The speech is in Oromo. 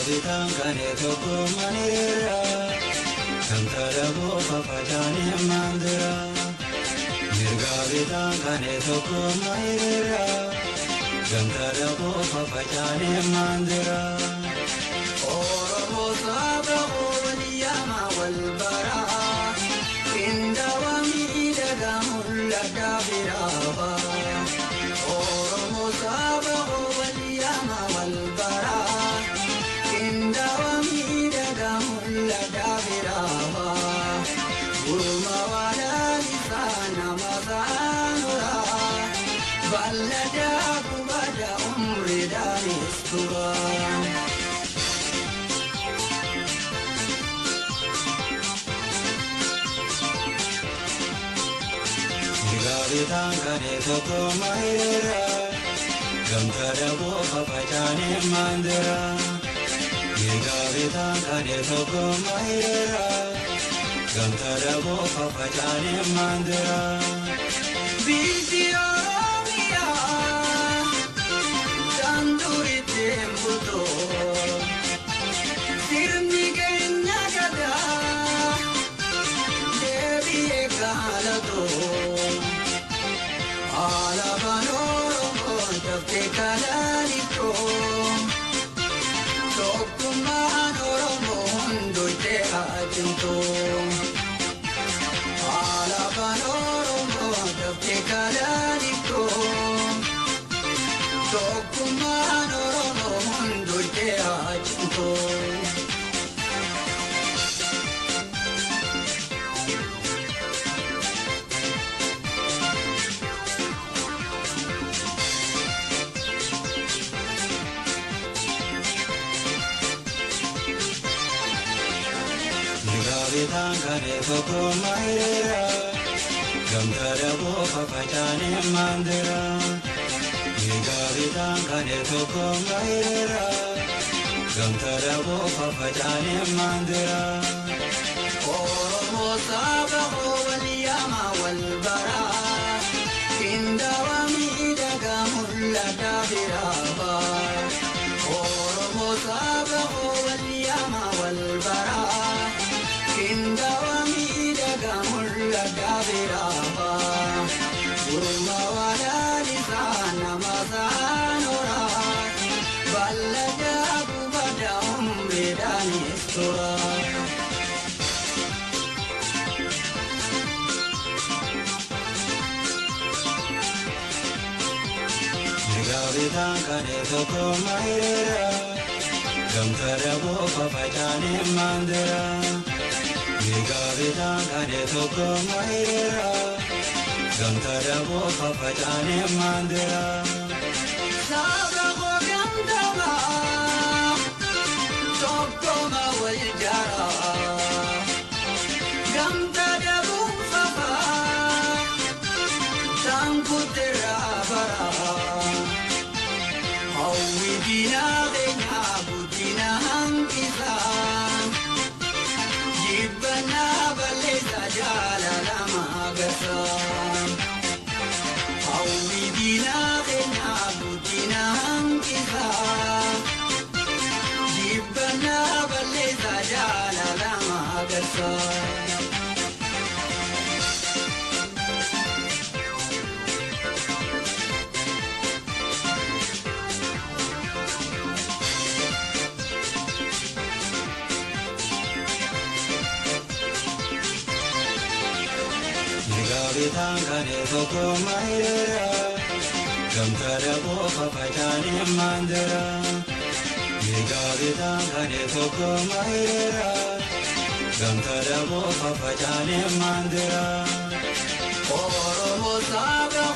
Gavitan kane toko manira, kantara bo papajani mandira. Gavitan kane toko manira, kantara bo papajani mandira. Oromo saba oliyama walbara, inda wamida gamulla dabiraba. Oromo saba oliyama walbara. Gavitan toko mahira, gamtada bo papajani mandira. Gavitan toko mahira, gamtada bo papajani mandira. Video mia, danduri tembuto, sirmi gennagada, devi ekalato. Alabanoro kontakte kalaliko, tokkummaanoro mondoite ajunto. Alabanoro kontakte kalaliko, tokkummaanoro mondoite ajunto. Gavitan kane toko mahira, gamtada bo papajani mandira. Gavitan kane toko mahira, gamtada bo papajani mandira. Oromo saba oliyama walbara, inda wamida gamulla dabiraba. Oromo saba oliyama walbara. Inda wamida gamulla dabiraba, urma wadani sana mazanora, ballada bubada umredani sura. Gavitan kane toko mahira, gamtada bo papajani mandira. Gavitan kane toko mahira, gamtada bo papajani mandira. Sabra ko gamdama, toko ma waljara. Gamtada bo papa, tanku tera bara. Hawi dina dena budina hankisa. Jibana baleza jala lama gasa. Hawi dina dena budina hankisa. Jibana baleza jala lama gasa. Gavitan kane toko mahira, gamtada bo papajani mandira. Gavitan kane toko mahira, gamtada bo papajani mandira. Oromo saba